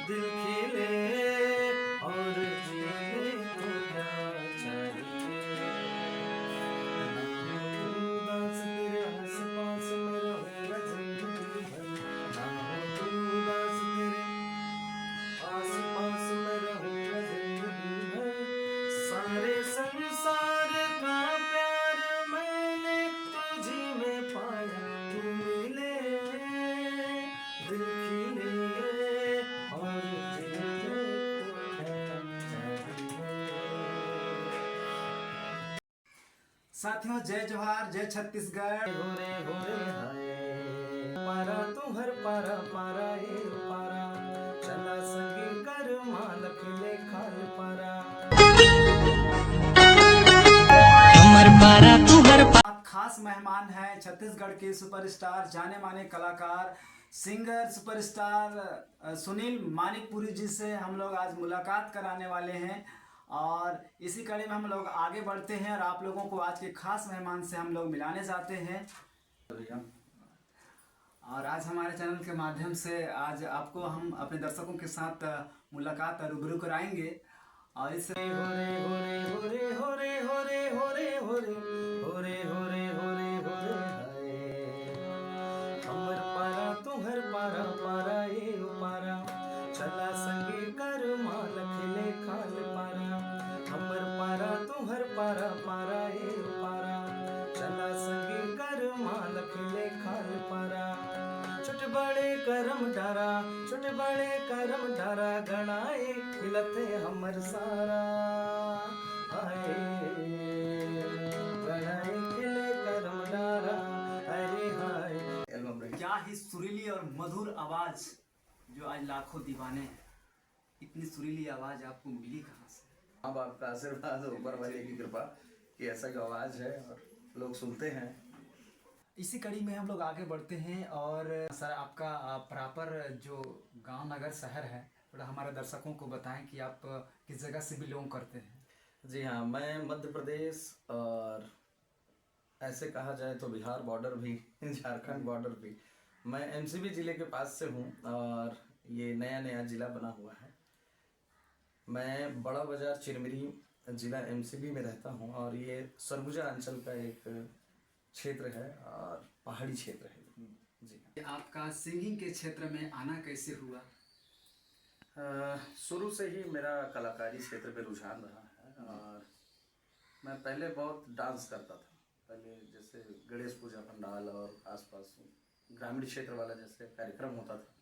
दिल खिले और जीने को क्या चाहिए। ना हो तू उदास तेरे आस पास मैं रहूंगा जिंदगी भर। ना हो तू उदास तेरे आस पास मैं रहूंगा जिंदगी भर। सारे संसार का प्यार मैंने तुझी में पाया। तू मिले दिल खिले और जीने को क्या चाहिए। साथियों, जय जोहार, जय छत्तीसगढ़। गोरे गोरे हाय पारा तू हर पारा पारा ए पारा चला संगी कर मालक ले खाल पारा। हमर पारा तू हर पारा। खास मेहमान है छत्तीसगढ़ के सुपरस्टार, जाने माने कलाकार, सिंगर सुपरस्टार सुनील मानिकपुरी जी से हम लोग आज मुलाकात कराने वाले हैं। और इसी कड़ी में हम लोग आगे बढ़ते हैं और आप लोगों को आज के खास मेहमान से हम लोग मिलाने जाते हैं। और आज हमारे चैनल के माध्यम से आज आपको हम अपने दर्शकों के साथ मुलाकात रूबरू कराएंगे। और इस होरे होरे होरे होरे होरे होरे होरे होरे होरे होरे होरे हाय हमर पारा तू हर पारा पारा ए पारा चला संगे कर मालक ले खाल पारा। हमर पारा तू हर पारा पारा ए पारा चला संगे कर मालक ले खाल पारा। छोटे बड़े करम डारा छोटे बड़े करम डारा गणाए खिलते हमर सारा। हाय गणाए खिले करम डारा अरे हाय। क्या ही सुरीली और मधुर आवाज, जो आज लाखों दीवाने हैं। इतनी सुरीली आवाज आपको मिली कहाँ से? अब आपका आशीर्वाद ऊपर वाले की कृपा कि ऐसा जो आवाज है और लोग सुनते हैं। इसी कड़ी में हम लोग आगे बढ़ते हैं। और सर, आपका प्रॉपर जो गांव नगर शहर है, थोड़ा हमारे दर्शकों को बताएं कि आप किस जगह से बिलोंग करते हैं। जी हाँ, मैं मध्य प्रदेश और ऐसे कहा जाए तो बिहार बॉर्डर भी झारखंड बॉर्डर भी, मैं एमसीबी जिले के पास से हूँ और ये नया नया जिला बना हुआ है। मैं बड़ा बाजार चिरमिरी जिला एमसीबी में रहता हूँ और ये सरगुजा अंचल का एक क्षेत्र है और पहाड़ी क्षेत्र है। जी आपका सिंगिंग के क्षेत्र में आना कैसे हुआ? शुरू से ही मेरा कलाकारी क्षेत्र पे रुझान रहा है और मैं पहले बहुत डांस करता था। पहले जैसे गणेश पूजा पंडाल और आसपास ग्रामीण क्षेत्र वाला जैसे कार्यक्रम होता था,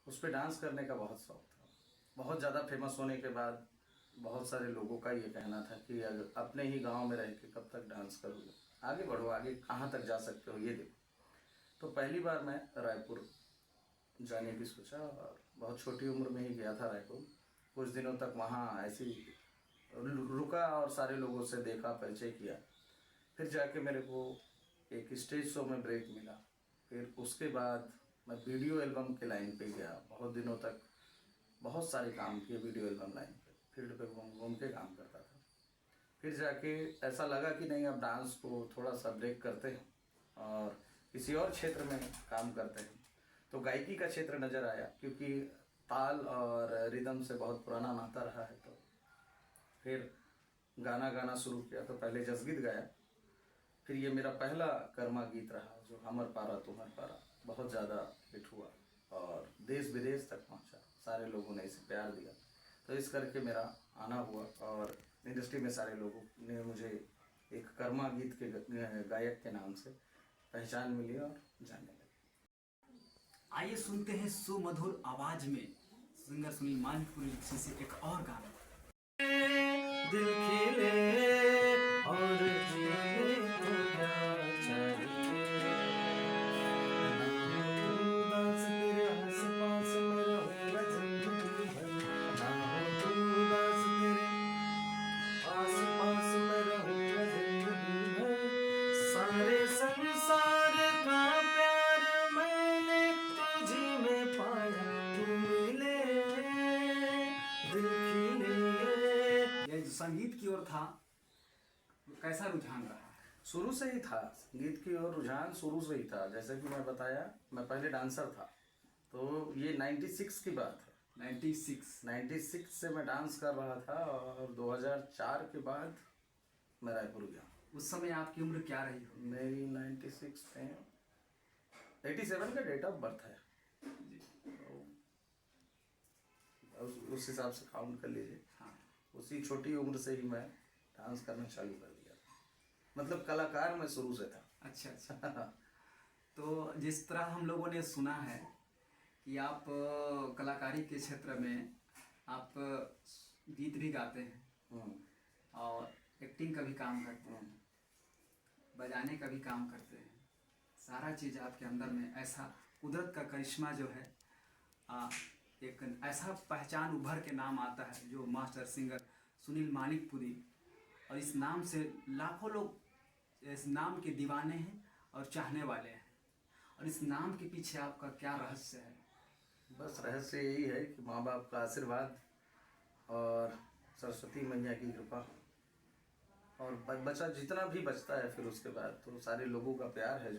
उस पर डांस करने का बहुत शौक था। बहुत ज़्यादा फेमस होने के बाद बहुत सारे लोगों का ये कहना था कि अगर अपने ही गांव में रह के कब तक डांस करोगे, आगे बढ़ो, आगे कहाँ तक जा सकते हो ये देखो। तो पहली बार मैं रायपुर जाने की सोचा और बहुत छोटी उम्र में ही गया था रायपुर। कुछ दिनों तक वहाँ ऐसे ही रुका और सारे लोगों से देखा, परिचय किया। फिर जाके मेरे को एक स्टेज शो में ब्रेक मिला। फिर उसके बाद मैं वीडियो एल्बम के लाइन पे गया। बहुत दिनों तक बहुत सारे काम किए वीडियो एल्बम लाइन पे, फील्ड पे घूम घूम के काम करता था। फिर जाके ऐसा लगा कि नहीं, अब डांस को थोड़ा सा ब्रेक करते हैं और किसी और क्षेत्र में काम करते हैं। तो गायकी का क्षेत्र नज़र आया, क्योंकि ताल और रिदम से बहुत पुराना नाता रहा है। तो फिर गाना गाना शुरू किया। तो पहले जसगीत गाया, फिर ये मेरा पहला कर्मा गीत रहा जो हमर पारा तुम्हर पारा बहुत ज़्यादा हिट हुआ और देश विदेश तक पहुंचा। सारे लोगों ने इसे प्यार दिया। तो इस करके मेरा आना हुआ और इंडस्ट्री में सारे लोगों ने मुझे एक कर्मा गीत के गायक के नाम से पहचान मिली और जानने लगे। आइए सुनते हैं सुमधुर आवाज में सिंगर सुनील मानिकपुरी जी से एक और गाना। दिल खिले और जीने को क्या चाहिए। ना हो तू उदास तेरे आस पास मैं रहूंगा जिंदगी भर। ना हो तू उदास तेरे आस पास मैं रहूंगा जिंदगी भर। सारे संसार का प्यार मैंने तुझी में पाया। तू मिले दिल खिले। ये जो संगीत की ओर था, कैसा रुझान रहा? शुरू से ही था संगीत की ओर रुझान, शुरू से ही था। जैसे कि मैं बताया, मैं पहले डांसर था। तो ये 96 की बात है। 96 से मैं डांस कर रहा था और 2004 के बाद मैं रायपुर गया। उस समय आपकी उम्र क्या रही हो? मेरी 96 में 87 का डेट ऑफ बर्थ है। तो उस हिसाब से काउंट कर लीजिए। हाँ। उसी छोटी उम्र से ही मैं डांस करना चालू कर दिया, मतलब कलाकार मैं शुरू से था। अच्छा अच्छा। तो जिस तरह हम लोगों ने सुना है कि आप कलाकारी के क्षेत्र में आप गीत भी गाते हैं और एक्टिंग का भी काम करते हैं, बजाने का भी काम करते हैं, सारा चीज़ आपके अंदर में ऐसा कुदरत का करिश्मा जो है, एक ऐसा पहचान उभर के नाम आता है जो मास्टर सिंगर सुनील मानिकपुरी, और इस नाम से लाखों लोग इस नाम के दीवाने हैं और चाहने वाले हैं। और इस नाम के पीछे आपका क्या रहस्य है? बस रहस्य यही है कि माँ बाप का आशीर्वाद और सरस्वती मैया की कृपा, और बचा जितना भी बचता है फिर उसके बाद तो सारे लोगों का प्यार है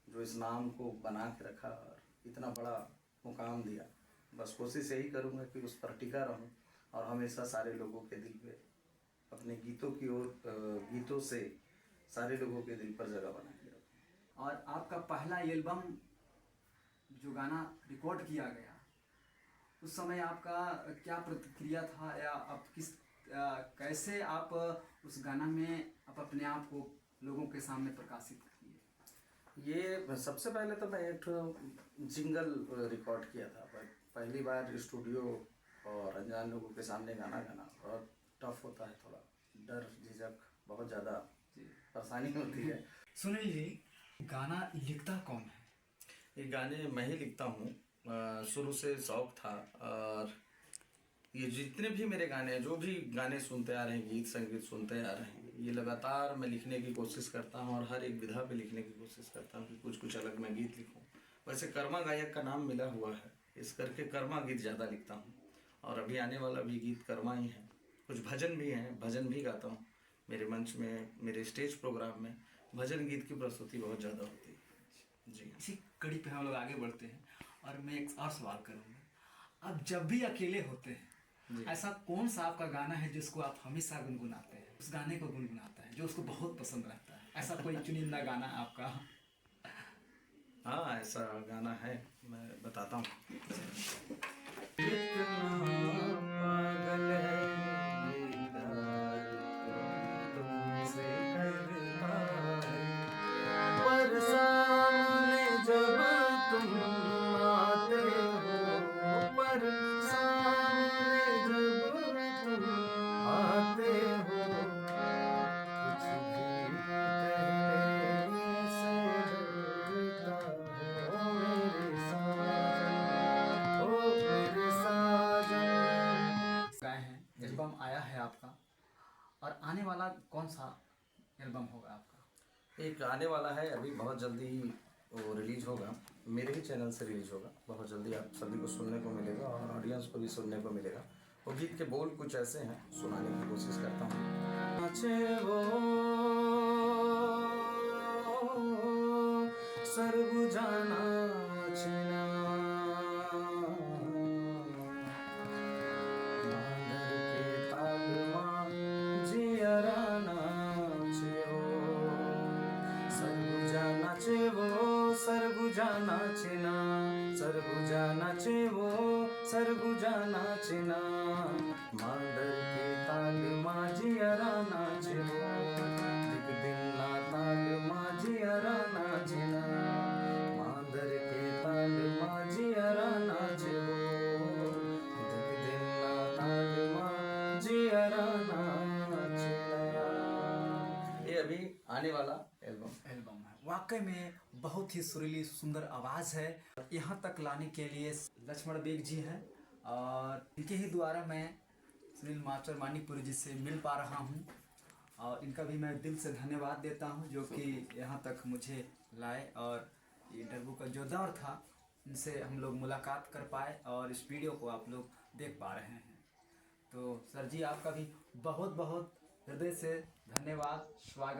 जो इस नाम को बना के रखा और इतना बड़ा मुकाम दिया। बस कोशिश यही करूँगा कि उस पर टिका रहूँ और हमेशा सारे लोगों के दिल पे अपने गीतों की ओर गीतों से सारे लोगों के दिल पर जगह बना के रखूँ। और आपका पहला एल्बम जो गाना रिकॉर्ड किया गया, उस समय आपका क्या प्रतिक्रिया था, या आप कैसे आप उस गाना में आप अपने आप को लोगों के सामने प्रकाशित किए? ये सबसे पहले तो मैं एक जिंगल रिकॉर्ड किया था, पहली बार स्टूडियो और अनजान लोगों के सामने गाना गाना बहुत टफ होता है, थोड़ा डर झिझक बहुत ज़्यादा परेशानी होती है। सुनील जी, गाना लिखता कौन है? ये गाने मैं ही लिखता हूँ, शुरू से शौक था। और ये जितने भी मेरे गाने, जो भी गाने सुनते आ रहे हैं, गीत संगीत सुनते आ रहे हैं, ये लगातार मैं लिखने की कोशिश करता हूँ और हर एक विधा पे लिखने की कोशिश करता हूँ कि कुछ कुछ अलग मैं गीत लिखूँ। वैसे कर्मा गायक का नाम मिला हुआ है, इस करके कर्मा गीत ज़्यादा लिखता हूँ और अभी आने वाला भी गीत कर्मा ही है। कुछ भजन भी हैं, भजन भी गाता हूँ। मेरे मंच में, मेरे स्टेज प्रोग्राम में भजन गीत की प्रस्तुति बहुत ज़्यादा होती है जी। इसी कड़ी पे हम लोग आगे बढ़ते हैं और मैं एक और सवाल करूँगा। आप जब भी अकेले होते हैं, ऐसा कौन सा आपका गाना है जिसको आप हमेशा गुनगुनाते हैं, उस गाने को गुनगुनाता है जो उसको बहुत पसंद रहता है? ऐसा कोई चुनिंदा गाना आपका? हाँ, ऐसा गाना है, मैं बताता हूँ। एल्बम आया है आपका, और आने वाला कौन सा एल्बम होगा आपका? एक आने वाला है अभी बहुत जल्दी ही, वो रिलीज होगा, मेरे ही चैनल से रिलीज होगा। बहुत जल्दी आप सभी को सुनने को मिलेगा और ऑडियंस को भी सुनने को मिलेगा। वो गीत के बोल कुछ ऐसे हैं, सुनाने की कोशिश करता हूँ। सरगुजाना नाचना, सरगुजा नाचे वो सरगुजा नाचना, मांदर के ताल माझियरा नाचे वो, दिक दिल्ला ताल माझियरा नाचना, मांदर के ताल माझियरा नाचे वो, दिक दिल्ला ताल माझियरा नाचना। ये अभी आने वाला एल्बम है। वाकई में बहुत ही सुरीली सुंदर आवाज़ है। यहाँ तक लाने के लिए लक्ष्मण बेग जी हैं, और इनके ही द्वारा मैं सुनील मास्टर मानिकपुरी जी से मिल पा रहा हूँ, और इनका भी मैं दिल से धन्यवाद देता हूँ जो कि यहाँ तक मुझे लाए, और ये इंटरव्यू का जो दौर था इनसे हम लोग मुलाकात कर पाए और इस वीडियो को आप लोग देख पा रहे हैं। तो सर जी, आपका भी बहुत बहुत हृदय से धन्यवाद, स्वागत।